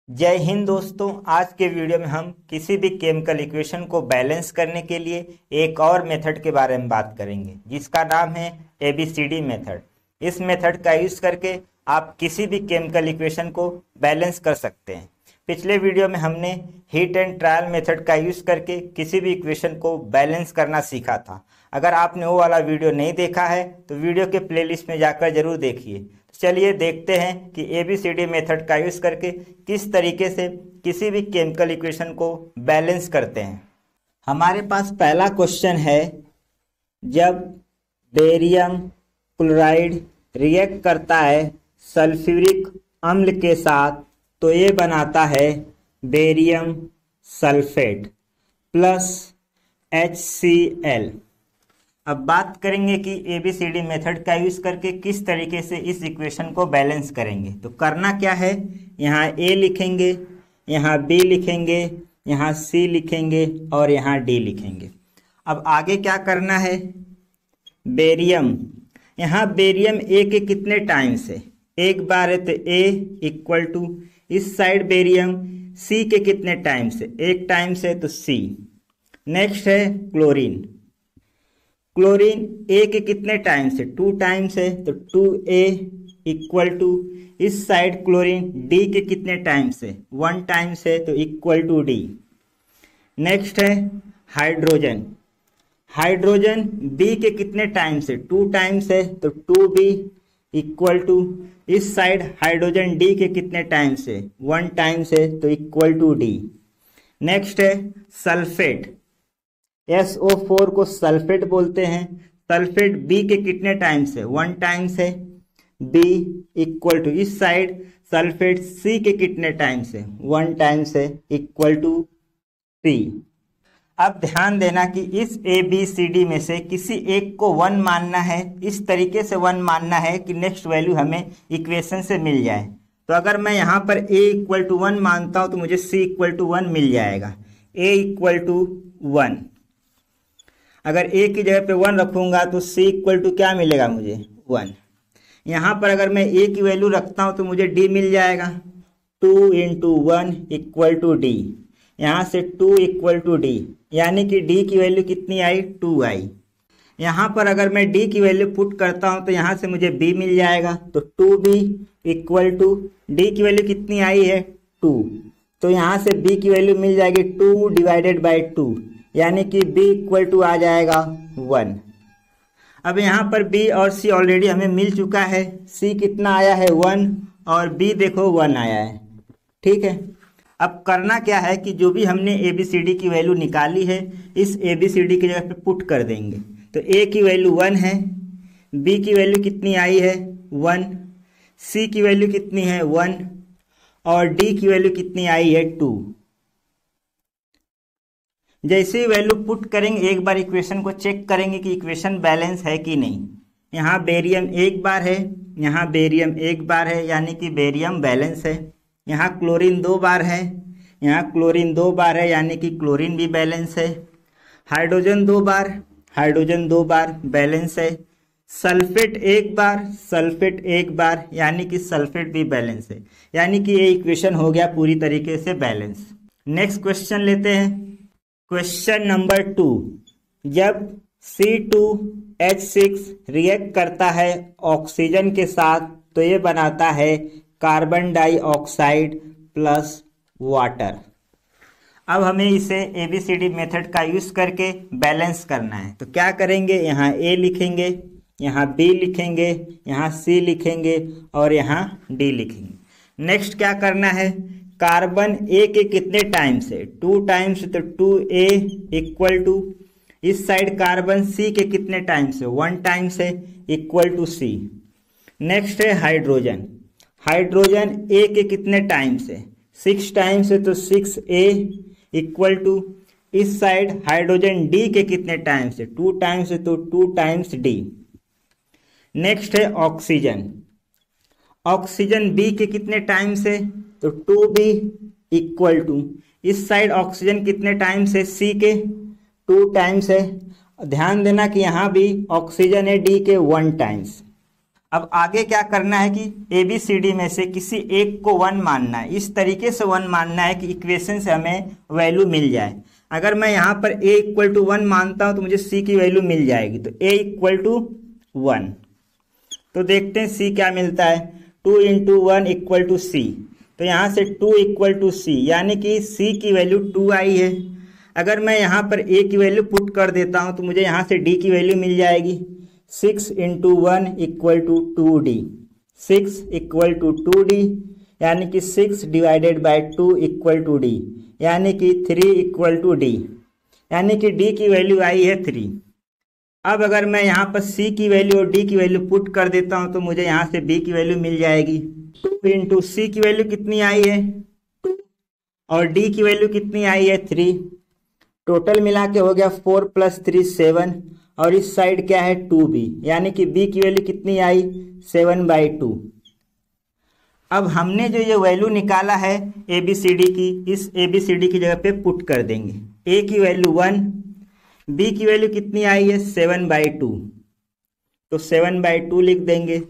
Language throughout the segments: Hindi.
जय हिंद दोस्तों। आज के वीडियो में हम किसी भी केमिकल इक्वेशन को बैलेंस करने के लिए एक और मेथड के बारे में बात करेंगे जिसका नाम है ABCD मेथड। इस मेथड का यूज करके आप किसी भी केमिकल इक्वेशन को बैलेंस कर सकते हैं। पिछले वीडियो में हमने हीट एंड ट्रायल मेथड का यूज करके किसी भी इक्वेशन को बैलेंस करना सीखा था। अगर आपने वो वाला वीडियो नहीं देखा है तो वीडियो के प्लेलिस्ट में जाकर जरूर देखिए। चलिए देखते हैं कि ABCD मेथड का यूज करके किस तरीके से किसी भी केमिकल इक्वेशन को बैलेंस करते हैं। हमारे पास पहला क्वेश्चन है, जब बेरियम क्लोराइड रिएक्ट करता है सल्फ्यूरिक अम्ल के साथ तो ये बनाता है बेरियम सल्फेट प्लस HCl। अब बात करेंगे कि ABCD मेथड का यूज करके किस तरीके से इस इक्वेशन को बैलेंस करेंगे। तो करना क्या है, यहाँ A लिखेंगे, यहाँ B लिखेंगे, यहाँ C लिखेंगे और यहाँ D लिखेंगे। अब आगे क्या करना है, बेरियम, यहाँ बेरियम A के कितने टाइम्स है, एक बार है तो A इक्वल टू इस साइड बेरियम C के कितने टाइम्स है, एक टाइम्स है तो C। नेक्स्ट है क्लोरीन, क्लोरीन A के कितने टाइम्स है, 2 टाइम्स है तो 2A इक्वल टू इस साइड क्लोरीन D के कितने टाइम्स है, 1 टाइम्स है तो इक्वल टू D। नेक्स्ट है हाइड्रोजन, हाइड्रोजन B के कितने टाइम्स है, 2 टाइम्स है तो 2B इक्वल टू इस साइड हाइड्रोजन D के कितने टाइम्स है, 1 टाइम्स है तो इक्वल टू D। नेक्स्ट है सल्फेट, SO4 को सल्फेट बोलते हैं। सल्फेट B के कितने टाइम्स है, 1 टाइम्स है, B इक्वल टू इस साइड सल्फेट C के कितने टाइम्स है, 1 टाइम्स है, इक्वल टू C। अब ध्यान देना कि इस ABCD में से किसी एक को 1 मानना है, इस तरीके से 1 मानना है कि नेक्स्ट वैल्यू हमें इक्वेशन से मिल जाए। तो अगर मैं यहाँ पर A इक्वल टू 1 मानता हूँ तो मुझे C इक्वल टू 1 मिल जाएगा। A इक्वल टू 1, अगर A की जगह पे 1 रखूंगा तो C इक्वल टू क्या मिलेगा मुझे, 1। यहाँ पर अगर मैं A की वैल्यू रखता हूँ तो मुझे D मिल जाएगा, 2 इंटू 1 इक्वल टू D। यहाँ से 2 इक्वल टू D, यानी कि D की वैल्यू कितनी आई, 2 आई। यहाँ पर अगर मैं D की वैल्यू पुट करता हूँ तो यहाँ से मुझे B मिल जाएगा, तो 2B इक्वल टू D की वैल्यू कितनी आई है, 2। तो यहाँ से B की वैल्यू मिल जाएगी 2 डिवाइडेड बाई 2, यानी कि B इक्वल टू आ जाएगा 1। अब यहाँ पर B और C ऑलरेडी हमें मिल चुका है। C कितना आया है, 1, और B देखो 1 आया है। ठीक है, अब करना क्या है कि जो भी हमने ABCD की वैल्यू निकाली है इस ABCD की जगह पे पुट कर देंगे। तो A की वैल्यू 1 है, B की वैल्यू कितनी आई है, 1, C की वैल्यू कितनी है, 1, और D की वैल्यू कितनी आई है, 2। जैसे ही वैल्यू पुट करेंगे एक बार इक्वेशन को चेक करेंगे कि इक्वेशन बैलेंस है कि नहीं। यहाँ बेरियम एक बार है, यहाँ बेरियम एक बार है, यानी कि बेरियम बैलेंस है। यहाँ क्लोरीन 2 बार है, यहाँ क्लोरीन 2 बार है, यानी कि क्लोरीन भी बैलेंस है। हाइड्रोजन 2 बार, हाइड्रोजन 2 बार बैलेंस है। सल्फेट एक बार, सल्फेट एक बार, यानी कि सल्फेट भी बैलेंस है। यानी कि ये इक्वेशन हो गया पूरी तरीके से बैलेंस। नेक्स्ट क्वेश्चन लेते हैं, क्वेश्चन नंबर 2, जब C2H6 रिएक्ट करता है ऑक्सीजन के साथ तो ये बनाता है कार्बन डाइऑक्साइड प्लस वाटर। अब हमें इसे ABCD मेथड का यूज करके बैलेंस करना है। तो क्या करेंगे, यहाँ A लिखेंगे, यहाँ B लिखेंगे, यहाँ C लिखेंगे और यहाँ D लिखेंगे। नेक्स्ट क्या करना है, कार्बन A के कितने टाइम्स है, 2 टाइम्स, तो 2A इक्वल टू इस साइड कार्बन C के कितने टाइम्स है, 1 टाइम्स है, इक्वल टू C। नेक्स्ट है हाइड्रोजन, हाइड्रोजन A के कितने टाइम्स है, 6 टाइम्स है, तो 6A इक्वल टू इस साइड हाइड्रोजन D के कितने टाइम्स है, 2 टाइम्स है, तो 2 टाइम्स D। नेक्स्ट है ऑक्सीजन, ऑक्सीजन B के कितने टाइम्स है, तो 2B इक्वल टू इस साइड ऑक्सीजन कितने टाइम्स है, C के 2 टाइम्स है। ध्यान देना कि यहाँ भी ऑक्सीजन है D के 1 टाइम्स। अब आगे क्या करना है कि ABCD में से किसी एक को 1 मानना है। इस तरीके से 1 मानना है कि इक्वेशन से हमें वैल्यू मिल जाए। अगर मैं यहाँ पर A इक्वल टू 1 मानता हूँ तो मुझे C की वैल्यू मिल जाएगी। तो A इक्वल टू 1, तो देखते हैं C क्या मिलता है। 2 इंटू 1 इक्वल टू C, तो यहाँ से 2 इक्वल टू C, यानी कि C की वैल्यू 2 आई है। अगर मैं यहाँ पर A की वैल्यू पुट कर देता हूँ तो मुझे यहाँ से D की वैल्यू मिल जाएगी। 6 into 1 equal to 2D, 6 equal to 2D, यानी कि 6 divided by 2 equal to D, यानी कि 3 इक्वल टू D, यानी कि D की वैल्यू आई है 3। अब अगर मैं यहाँ पर C की वैल्यू और D की वैल्यू पुट कर देता हूँ तो मुझे यहाँ से B की वैल्यू मिल जाएगी। 2 इंटू C की वैल्यू कितनी आई है 2, और D की वैल्यू कितनी आई है 3। टोटल मिला के हो गया 4 + 3 7, और इस साइड क्या है 2B, यानी कि B की वैल्यू कितनी आई 7/2। अब हमने जो ये वैल्यू निकाला है ABCD की, इस ABCD की जगह पे पुट कर देंगे। A की वैल्यू 1, B की वैल्यू कितनी आई है 7/2, तो 7/2 लिख देंगे।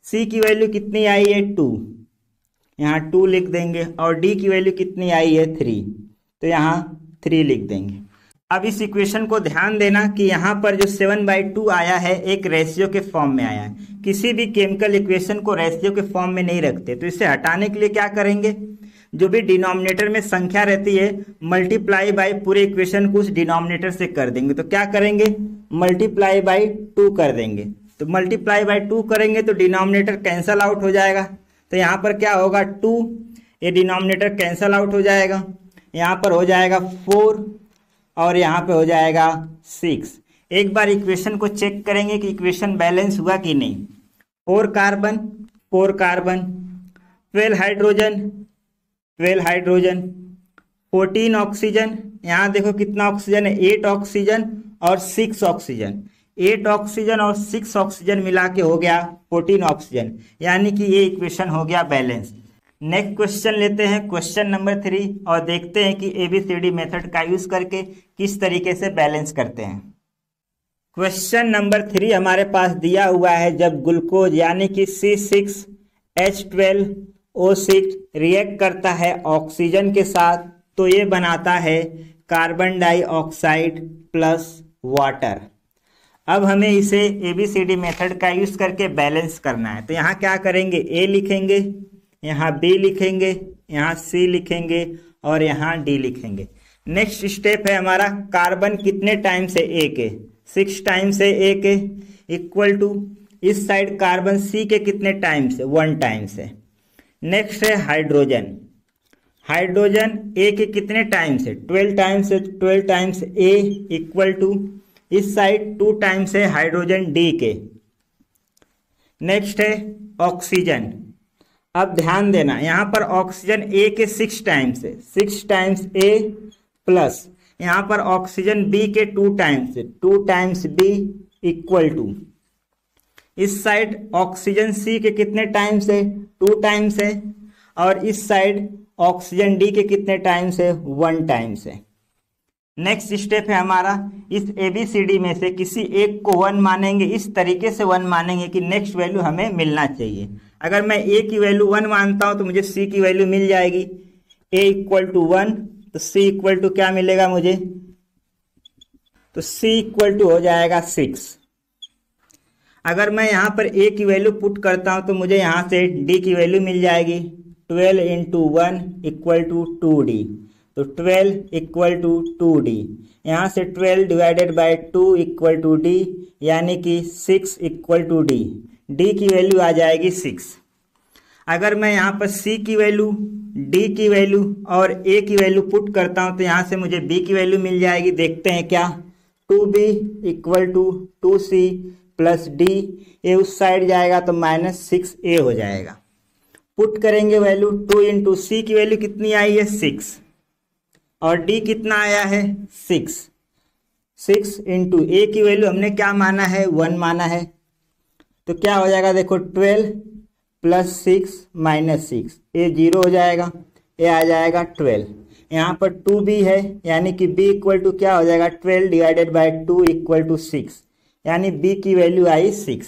C की वैल्यू कितनी आई है 2, यहाँ 2 लिख देंगे, और D की वैल्यू कितनी आई है 3, तो यहाँ 3 लिख देंगे। अब इस इक्वेशन को ध्यान देना कि यहाँ पर जो 7/2 आया है एक रेशियो के फॉर्म में आया है। किसी भी केमिकल इक्वेशन को रेशियो के फॉर्म में नहीं रखते, तो इसे हटाने के लिए क्या करेंगे, जो भी डिनोमिनेटर में संख्या रहती है मल्टीप्लाई बाय पूरे इक्वेशन को उस डिनोमिनेटर से कर देंगे। तो क्या करेंगे, मल्टीप्लाई बाय 2 कर देंगे। तो मल्टीप्लाई बाय 2 करेंगे तो डिनोमिनेटर कैंसल आउट हो जाएगा। तो यहाँ पर क्या होगा 2, ये डिनोमिनेटर कैंसल आउट हो जाएगा, यहाँ पर हो जाएगा 4, और यहाँ पे हो जाएगा 6। एक बार इक्वेशन को चेक करेंगे कि इक्वेशन बैलेंस हुआ कि नहीं। 4 कार्बन 12 हाइड्रोजन 14 ऑक्सीजन, यहाँ देखो कितना ऑक्सीजन है 8 ऑक्सीजन और 6 ऑक्सीजन, 8 ऑक्सीजन और 6 ऑक्सीजन मिला के हो गया 14 ऑक्सीजन, यानी कि ये इक्वेशन हो गया बैलेंस। नेक्स्ट क्वेश्चन लेते हैं, क्वेश्चन नंबर 3, और देखते हैं कि ABCD मेथड का यूज करके किस तरीके से बैलेंस करते हैं। क्वेश्चन नंबर 3 हमारे पास दिया हुआ है, जब ग्लूकोज यानी कि C6H12O6 रिएक्ट करता है ऑक्सीजन के साथ तो ये बनाता है कार्बन डाइऑक्साइड प्लस वाटर। अब हमें इसे ABCD मेथड का यूज करके बैलेंस करना है। तो यहाँ क्या करेंगे, A लिखेंगे, यहाँ B लिखेंगे, यहाँ C लिखेंगे और यहाँ D लिखेंगे। नेक्स्ट स्टेप है हमारा कार्बन कितने टाइम से A के, 6 टाइम से A के, इक्वल टू इस साइड कार्बन C के कितने टाइम से, 1 टाइम से। नेक्स्ट है हाइड्रोजन, हाइड्रोजन A के कितने टाइम से, 12 टाइम से, 12 टाइम्स A इक्वल टू इस साइड 2 टाइम से हाइड्रोजन D के। नेक्स्ट है ऑक्सीजन, अब ध्यान देना यहाँ पर ऑक्सीजन A के 6 टाइम्स से, 6 टाइम्स A प्लस यहाँ पर ऑक्सीजन B के 2 टाइम्स से, 2 टाइम्स B इक्वल टू इस साइड ऑक्सीजन C के कितने टाइम से, 2 टाइम से, और इस साइड ऑक्सीजन D के कितने टाइम से, 1 टाइम से। नेक्स्ट स्टेप है हमारा, इस ABCD में से किसी एक को 1 मानेंगे, इस तरीके से 1 मानेंगे कि नेक्स्ट वैल्यू हमें मिलना चाहिए। अगर मैं A की वैल्यू 1 मानता हूं तो मुझे C की वैल्यू मिल जाएगी। A इक्वल टू 1, तो C इक्वल टू क्या मिलेगा मुझे, तो C इक्वल टू हो जाएगा 6। अगर मैं यहाँ पर A की वैल्यू पुट करता हूं तो मुझे यहाँ से D की वैल्यू मिल जाएगी। 12 इंटू 1 इक्वल टू 2D, तो 12 इक्वल टू 2D, यहाँ से 12 divided by 2 equal to D, यानी कि 6 इक्वल टू D। D की वैल्यू आ जाएगी 6। अगर मैं यहाँ पर C की वैल्यू, D की वैल्यू और A की वैल्यू पुट करता हूँ तो यहाँ से मुझे B की वैल्यू मिल जाएगी। देखते हैं क्या, 2B equal to 2C plus D, ये उस साइड जाएगा तो -6A हो जाएगा। पुट करेंगे वैल्यू, 2 इंटू C की वैल्यू कितनी आई है 6, और D कितना आया है 6, 6 इंटू A की वैल्यू हमने क्या माना है 1 माना है, तो क्या हो जाएगा देखो 12 प्लस 6 माइनस 6, ये 0 हो जाएगा, ये आ जाएगा 12। यहाँ पर 2B है, यानी कि B इक्वल टू क्या हो जाएगा 12 डिवाइडेड बाय 2 इक्वल टू 6, यानी B की वैल्यू आई 6।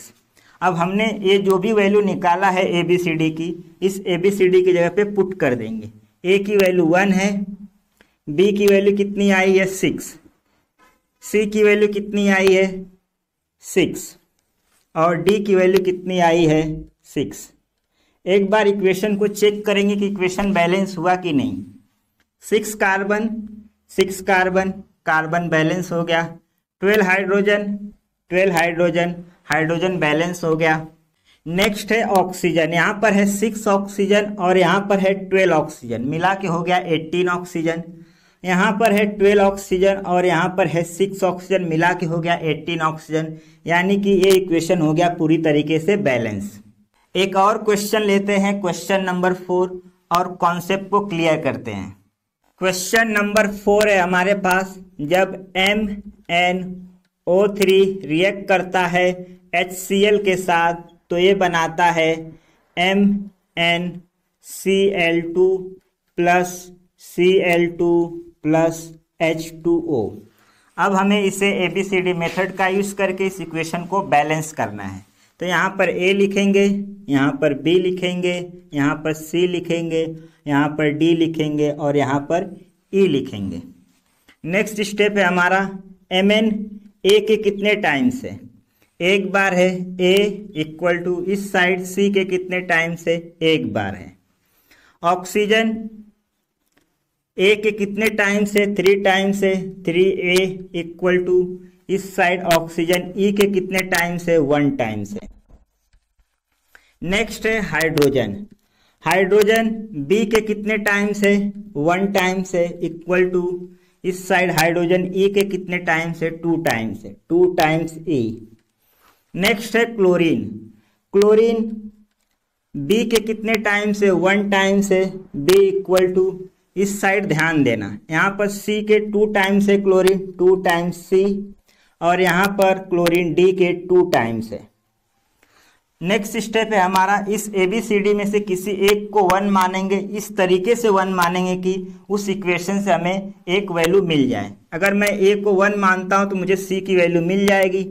अब हमने ये जो भी वैल्यू निकाला है ABCD की, इस ABCD की जगह पे पुट कर देंगे। A की वैल्यू 1 है, B की वैल्यू कितनी आई है 6, C की वैल्यू कितनी आई है 6 और D की वैल्यू कितनी आई है 6। एक बार इक्वेशन को चेक करेंगे कि इक्वेशन बैलेंस हुआ कि नहीं। 6 कार्बन 6 कार्बन, कार्बन बैलेंस हो गया। 12 हाइड्रोजन 12 हाइड्रोजन, हाइड्रोजन बैलेंस हो गया। नेक्स्ट है ऑक्सीजन, यहाँ पर है 6 ऑक्सीजन और यहाँ पर है 12 ऑक्सीजन, मिला के हो गया 18 ऑक्सीजन। यहाँ पर है 12 ऑक्सीजन और यहाँ पर है 6 ऑक्सीजन, मिला के हो गया 18 ऑक्सीजन, यानी कि ये इक्वेशन हो गया पूरी तरीके से बैलेंस। एक और क्वेश्चन लेते हैं, क्वेश्चन नंबर 4, और कॉन्सेप्ट को क्लियर करते हैं। क्वेश्चन नंबर 4 है हमारे पास, जब MnO3 रिएक्ट करता है HCl के साथ तो ये बनाता है MnCl2 plus Cl2 plus H2O। अब हमें इसे ABCD मेथड का यूज करके इस इक्वेशन को बैलेंस करना है। तो यहाँ पर A लिखेंगे, यहाँ पर B लिखेंगे, यहाँ पर C लिखेंगे, यहाँ पर D लिखेंगे और यहाँ पर E लिखेंगे। नेक्स्ट स्टेप है हमारा Mn A के कितने टाइम्स है, एक बार है A इक्वल टू इस साइड C के कितने टाइम्स है, एक बार है। ऑक्सीजन A के कितने टाइम्स है, 3 टाइम्स है, 3A इक्वल टू इस साइड ऑक्सीजन E के कितने टाइम्स है, 1 टाइम्स है। नेक्स्ट है हाइड्रोजन, हाइड्रोजन B के कितने टाइम्स है, 1 टाइम्स है, इक्वल टू इस साइड हाइड्रोजन E के कितने टाइम्स है, 2 टाइम्स है, 2 टाइम्स E। नेक्स्ट है क्लोरीन, क्लोरीन B के कितने टाइम्स है, 1 टाइम्स है, B इक्वल टू इस साइड ध्यान देना, यहाँ पर C के 2 टाइम्स है क्लोरीन, 2 टाइम्स C, और यहाँ पर क्लोरीन D के 2 टाइम्स है। नेक्स्ट स्टेप है हमारा, इस ABCD में से किसी एक को 1 मानेंगे, इस तरीके से 1 मानेंगे कि उस इक्वेशन से हमें एक वैल्यू मिल जाए। अगर मैं A को 1 मानता हूं तो मुझे C की वैल्यू मिल जाएगी।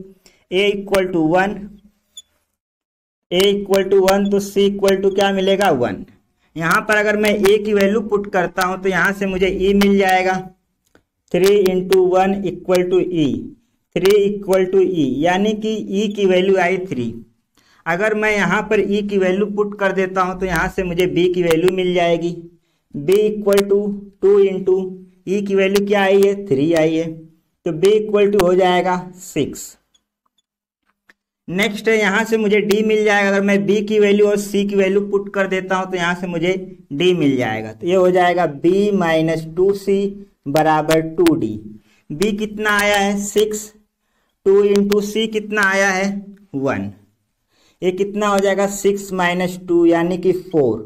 A equal to 1, A equal to 1 तो C इक्वल टू क्या मिलेगा, 1। यहाँ पर अगर मैं A की वैल्यू पुट करता हूं तो यहाँ से मुझे E मिल जाएगा, 3 into 1 equal to E, 3 equal to E, यानी कि E की वैल्यू आई 3। अगर मैं यहाँ पर E की वैल्यू पुट कर देता हूँ तो यहाँ से मुझे B की वैल्यू मिल जाएगी, B equal to 2 into E की वैल्यू क्या आई है, 3 आई है, तो B इक्वल टू हो जाएगा 6। नेक्स्ट है यहाँ से मुझे D मिल जाएगा, अगर मैं B की वैल्यू और C की वैल्यू पुट कर देता हूँ तो यहाँ से मुझे D मिल जाएगा, तो ये हो जाएगा B माइनस 2C बराबर 2D। B कितना आया है 6, 2 इंटू C कितना आया है 1, ये कितना हो जाएगा 6 माइनस 2 यानी कि 4,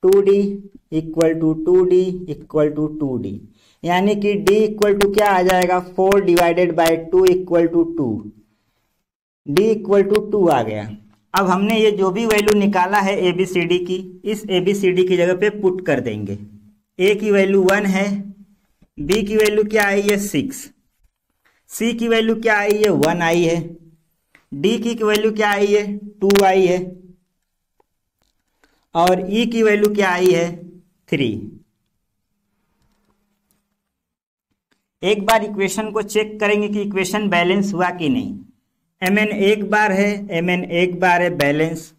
2D equal to 2D equal to 2D, यानी कि D इक्वल टू क्या आ जाएगा 4 divided by 2 equal to 2, D equal to 2 आ गया। अब हमने ये जो भी वैल्यू निकाला है ABCD की, इस ABCD की जगह पे पुट कर देंगे। A की वैल्यू 1 है, B की वैल्यू क्या आई है 6, C की वैल्यू क्या आई है 1 आई है, D की वैल्यू क्या आई है 2 आई है, और E की वैल्यू क्या आई है 3। एक बार इक्वेशन को चेक करेंगे कि इक्वेशन बैलेंस हुआ कि नहीं। Mn एक बार है, Mn एक बार है बैलेंस।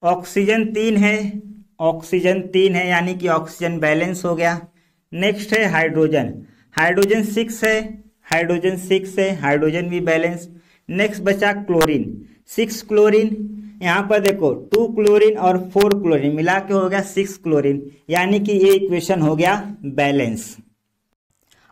ऑक्सीजन 3 है, ऑक्सीजन 3 है, यानी कि ऑक्सीजन बैलेंस हो गया। नेक्स्ट है हाइड्रोजन, हाइड्रोजन 6 है, हाइड्रोजन 6 है, हाइड्रोजन भी बैलेंस। नेक्स्ट बचा क्लोरीन, 6 क्लोरीन, यहाँ पर देखो 2 क्लोरीन और 4 क्लोरीन मिला के हो गया 6 क्लोरीन, यानी कि ये इक्वेशन हो गया बैलेंस।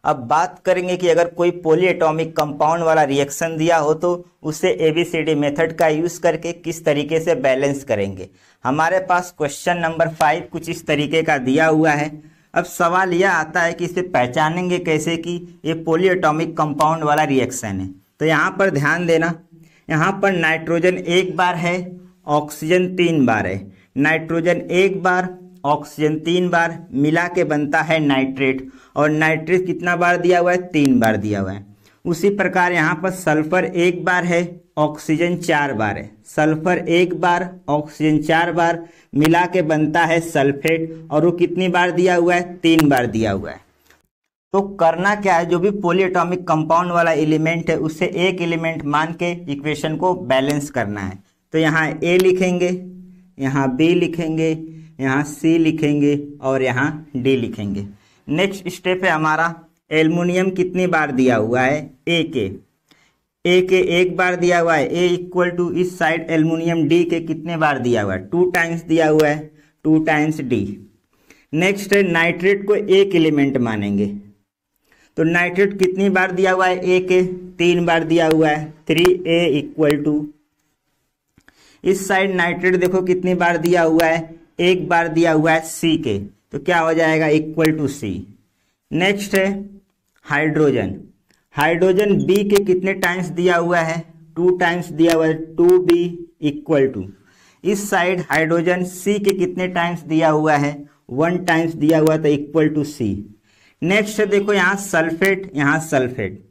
अब बात करेंगे कि अगर कोई पॉलीएटॉमिक कंपाउंड वाला रिएक्शन दिया हो तो उसे ABCD मेथड का यूज करके किस तरीके से बैलेंस करेंगे। हमारे पास क्वेश्चन नंबर 5 कुछ इस तरीके का दिया हुआ है। अब सवाल यह आता है कि इसे पहचानेंगे कैसे कि ये पॉलीएटॉमिक कंपाउंड वाला रिएक्शन है। तो यहाँ पर ध्यान देना, यहाँ पर नाइट्रोजन एक बार है, ऑक्सीजन 3 बार है, नाइट्रोजन एक बार, ऑक्सीजन 3 बार, मिला के बनता है नाइट्रेट, और नाइट्रेट कितना बार दिया हुआ है 3 बार दिया हुआ है। उसी प्रकार यहाँ पर सल्फर एक बार है, ऑक्सीजन 4 बार है, सल्फर 1 बार, ऑक्सीजन 4 बार, मिला के बनता है सल्फेट, और वो कितनी बार दिया हुआ है? 3 बार दिया हुआ है। तो करना क्या है, जो भी पॉलीएटॉमिक कंपाउंड वाला एलिमेंट है उससे एक एलिमेंट मान के इक्वेशन को बैलेंस करना है। तो यहाँ ए लिखेंगे, यहाँ बी लिखेंगे, यहाँ सी लिखेंगे और यहाँ डी लिखेंगे। नेक्स्ट स्टेप है हमारा, एल्युमिनियम कितनी बार दिया हुआ है? ए के 1 बार दिया हुआ है, ए इक्वल टू इस साइड एल्युमिनियम डी के कितने बार दिया हुआ है? 2 टाइम्स दिया हुआ है, 2 टाइम्स डी। नेक्स्ट है नाइट्रेट को एक एलिमेंट मानेंगे, तो नाइट्रेट कितनी बार दिया हुआ है? ए के 3 बार दिया हुआ है, 3A इक्वल टू इस साइड नाइट्रेट देखो कितनी बार दिया हुआ है? 1 बार दिया हुआ है सी के, तो क्या हो जाएगा? Equal to C. नेक्स्ट है हाइड्रोजन, हाइड्रोजन बी के कितने टाइम्स दिया हुआ है? 2 टाइम्स दिया हुआ है, 2B इक्वल टू इस साइड हाइड्रोजन सी के कितने टाइम्स दिया हुआ है? 1 टाइम्स दिया हुआ है, तो इक्वल टू सी। नेक्स्ट देखो यहाँ सल्फेट, यहाँ सल्फेट,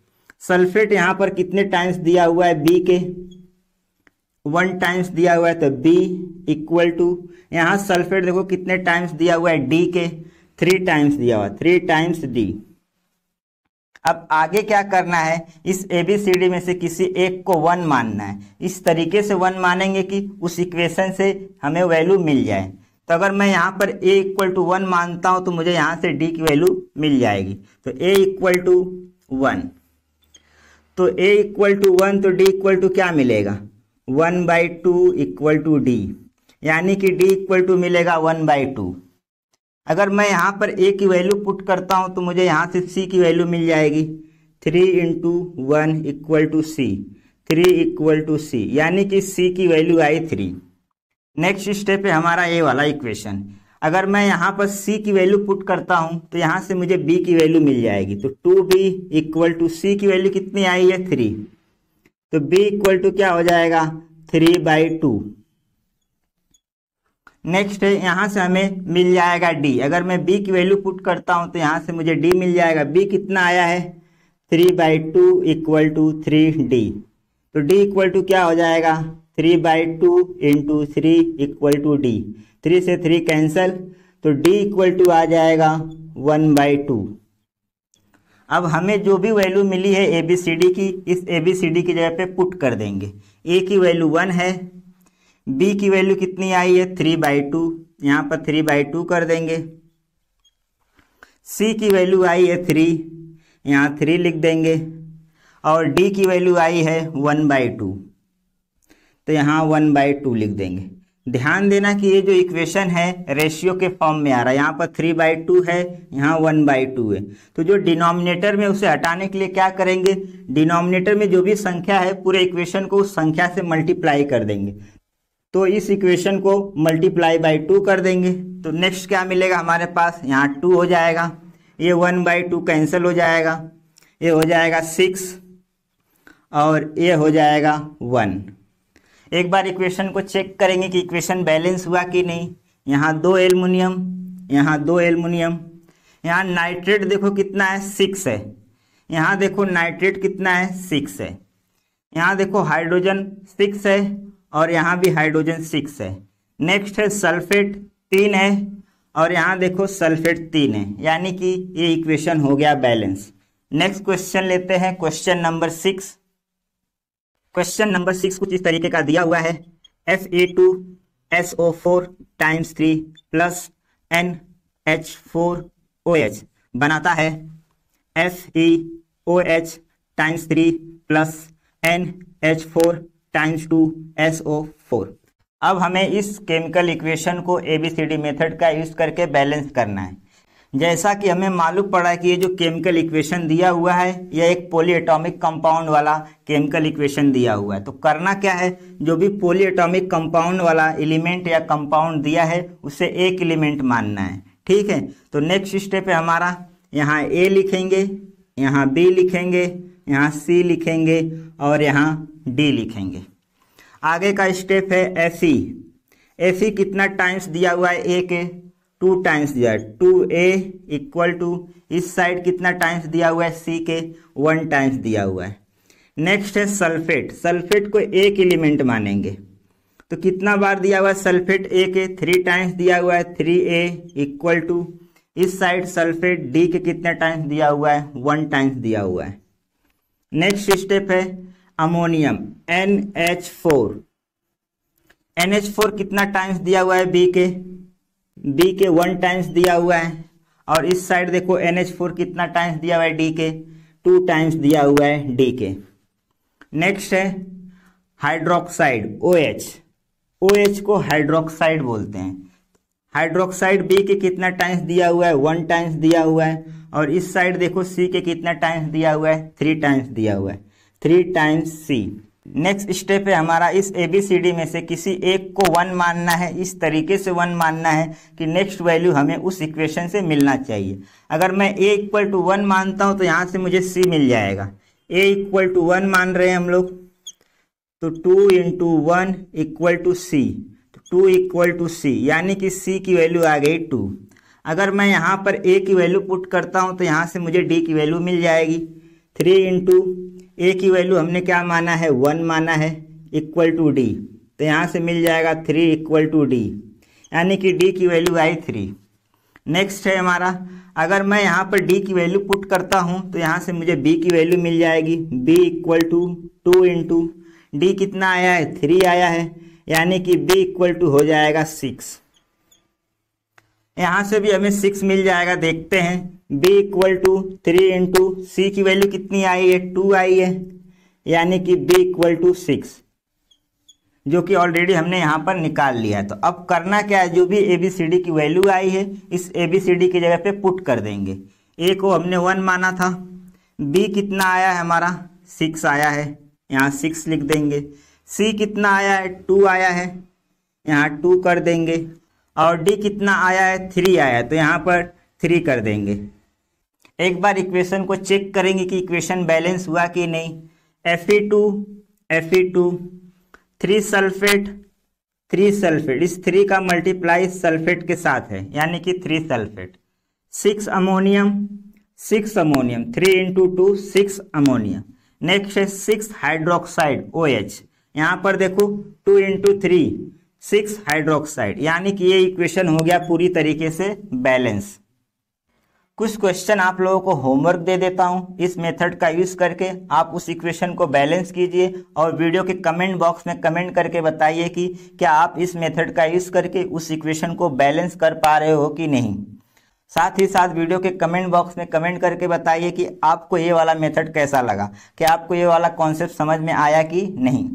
सल्फेट यहाँ पर कितने टाइम्स दिया हुआ है? बी के 1 टाइम्स दिया हुआ है, तो बी इक्वल टू यहाँ सल्फेट देखो कितने टाइम्स दिया हुआ है? डी के 3 टाइम्स दिया हुआ है, 3 टाइम्स डी। अब आगे क्या करना है, इस ABCD में से किसी एक को 1 मानना है। इस तरीके से 1 मानेंगे कि उस इक्वेशन से हमें वैल्यू मिल जाए। तो अगर मैं यहाँ पर a इक्वल टू 1 मानता हूँ तो मुझे यहाँ से d की वैल्यू मिल जाएगी। तो a इक्वल टू 1, तो a इक्वल टू 1, तो d इक्वल टू क्या मिलेगा? 1/2 इक्वल टू d, यानी कि d इक्वल टू मिलेगा 1/2। अगर मैं यहाँ पर a की वैल्यू पुट करता हूँ तो मुझे यहाँ से c की वैल्यू मिल जाएगी, 3 × 1 equal to c, 3 equal to c, यानी कि c की वैल्यू आई 3। नेक्स्ट स्टेप है हमारा ए वाला इक्वेशन। अगर मैं यहाँ पर c की वैल्यू पुट करता हूँ तो यहाँ से मुझे b की वैल्यू मिल जाएगी। तो 2b इक्वल टू c की वैल्यू कितनी आई है? 3, तो b इक्वल टू क्या हो जाएगा? 3/2। नेक्स्ट है यहाँ से हमें मिल जाएगा d। अगर मैं b की वैल्यू पुट करता हूँ तो यहाँ से मुझे d मिल जाएगा। b कितना आया है? 3/2 इक्वल टू 3d, तो d इक्वल टू क्या हो जाएगा? 3/2 इंटू 3 इक्वल टू d, 3 से 3 कैंसल, तो d इक्वल टू आ जाएगा 1/2। अब हमें जो भी वैल्यू मिली है ABCD की, इस ABCD की जगह पे पुट कर देंगे। a की वैल्यू 1 है, b की वैल्यू कितनी आई है? 3/2, यहाँ पर 3/2 कर देंगे। c की वैल्यू आई है 3, यहाँ 3 लिख देंगे, और d की वैल्यू आई है 1/2, तो यहाँ 1/2 लिख देंगे। ध्यान देना कि ये जो इक्वेशन है रेशियो के फॉर्म में आ रहा है, यहाँ पर 3/2 है, यहाँ 1/2 है। तो जो डिनोमिनेटर में उसे हटाने के लिए क्या करेंगे, डिनोमिनेटर में जो भी संख्या है पूरे इक्वेशन को उस संख्या से मल्टीप्लाई कर देंगे। तो इस इक्वेशन को मल्टीप्लाई बाई 2 कर देंगे। तो नेक्स्ट क्या मिलेगा हमारे पास, यहाँ 2 हो जाएगा, ये 1/2 कैंसिल हो जाएगा, ये हो जाएगा 6 और ये हो जाएगा 1। एक बार इक्वेशन को चेक करेंगे कि इक्वेशन बैलेंस हुआ कि नहीं। यहाँ 2 एल्युमिनियम, यहाँ 2 एल्युमिनियम, यहाँ नाइट्रेट देखो कितना है 6 है, यहाँ देखो नाइट्रेट कितना है 6 है, यहाँ देखो हाइड्रोजन 6 है और यहाँ भी हाइड्रोजन 6 है। नेक्स्ट है सल्फेट 3 है और यहाँ देखो सल्फेट 3 है, यानी कि ये इक्वेशन हो गया बैलेंस। नेक्स्ट क्वेश्चन लेते हैं, क्वेश्चन नंबर 6। क्वेश्चन नंबर 6 कुछ इस तरीके का दिया हुआ है, Fe2SO4 टाइम्स 3 प्लस NH4OH बनाता है FeOH times 3 plus NH4 times 2SO4। अब हमें इस केमिकल इक्वेशन को ABCD मेथड का यूज करके बैलेंस करना है। जैसा कि हमें मालूम पड़ा है कि ये जो केमिकल इक्वेशन दिया हुआ है यह एक पॉलीएटॉमिक कंपाउंड वाला केमिकल इक्वेशन दिया हुआ है। तो करना क्या है, जो भी पॉलीएटॉमिक कंपाउंड वाला एलिमेंट या कंपाउंड दिया है उसे एक एलिमेंट मानना है, ठीक है। तो नेक्स्ट स्टेप है हमारा, यहाँ A लिखेंगे, यहाँ B लिखेंगे, यहाँ C लिखेंगे और यहाँ D लिखेंगे। आगे का स्टेप है Fe कितना टाइम्स दिया हुआ है A के, 2 टाइम्स दिया है, 2A इक्वल टू इस साइड कितना टाइम्स दिया हुआ है C के, 1 टाइम्स दिया हुआ है। नेक्स्ट है सल्फेट। सल्फेट को एक एलिमेंट मानेंगे तो कितना बार दिया हुआ है सल्फेट ए के 3 टाइम्स दिया हुआ है 3a इक्वल टू इस साइड सल्फेट डी के कितने टाइम्स दिया हुआ है 1 टाइम्स दिया हुआ है। नेक्स्ट स्टेप है अमोनियम NH4। NH4 कितना टाइम्स दिया हुआ है बी के 1 टाइम्स दिया हुआ है और इस साइड देखो NH4 कितना टाइम्स दिया हुआ है डी के 2 टाइम्स दिया हुआ है डी के। नेक्स्ट है हाइड्रोक्साइड OH को हाइड्रोक्साइड बोलते हैं। हाइड्रोक्साइड बी के कितना टाइम्स दिया हुआ है 1 टाइम्स दिया हुआ है और इस साइड देखो सी के कितना टाइम्स दिया हुआ है 3 टाइम्स दिया हुआ है 3 टाइम्स सी। नेक्स्ट स्टेप है हमारा इस ABCD में से किसी एक को 1 मानना है, इस तरीके से 1 मानना है कि नेक्स्ट वैल्यू हमें उस इक्वेशन से मिलना चाहिए। अगर मैं A इक्वल टू 1 मानता हूं तो यहां से मुझे C मिल जाएगा। A इक्वल टू 1 मान रहे हैं हम लोग तो 2 इंटू 1 इक्वल टू C, तो 2 इक्वल टू C यानी कि C की वैल्यू आ गई 2। अगर मैं यहाँ पर A की वैल्यू पुट करता हूँ तो यहाँ से मुझे D की वैल्यू मिल जाएगी। 3 इंटू A की वैल्यू हमने क्या माना है 1 माना है इक्वल टू D, तो यहाँ से मिल जाएगा 3 इक्वल टू D यानी कि D की वैल्यू आई 3। नेक्स्ट है हमारा अगर मैं यहाँ पर D की वैल्यू पुट करता हूँ तो यहाँ से मुझे B की वैल्यू मिल जाएगी B equal to 2 into D कितना आया है 3 आया है यानी कि B इक्वल टू हो जाएगा 6। यहाँ से भी हमें 6 मिल जाएगा। देखते हैं B equal to 3 into C की वैल्यू कितनी आई है 2 आई है यानी कि B इक्वल टू 6, जो कि ऑलरेडी हमने यहाँ पर निकाल लिया है। तो अब करना क्या है, जो भी ABCD की वैल्यू आई है इस ABCD की जगह पे पुट कर देंगे। A को हमने 1 माना था, B कितना आया है हमारा 6 आया है, यहाँ 6 लिख देंगे। C कितना आया है 2 आया है, यहाँ 2 कर देंगे और D कितना आया है 3 आया है तो यहाँ पर 3 कर देंगे। एक बार इक्वेशन को चेक करेंगे कि इक्वेशन बैलेंस हुआ कि नहीं। Fe2 3 सल्फेट इस 3 का मल्टीप्लाई सल्फेट के साथ है यानी कि 3 sulphate. 6 ammonium 3 into 2 6 ammonium. Next है 6 हाइड्रोक्साइड OH, यहाँ पर देखो 2 इंटू 3 6 हाइड्रोक्साइड यानी कि ये इक्वेशन हो गया पूरी तरीके से बैलेंस। कुछ क्वेश्चन आप लोगों को होमवर्क दे देता हूं, इस मेथड का यूज करके आप उस इक्वेशन को बैलेंस कीजिए और वीडियो के कमेंट बॉक्स में कमेंट करके बताइए कि क्या आप इस मेथड का यूज करके उस इक्वेशन को बैलेंस कर पा रहे हो कि नहीं। साथ ही साथ वीडियो के कमेंट बॉक्स में कमेंट करके बताइए कि आपको ये वाला मेथड कैसा लगा, क्या आपको ये वाला कॉन्सेप्ट समझ में आया कि नहीं।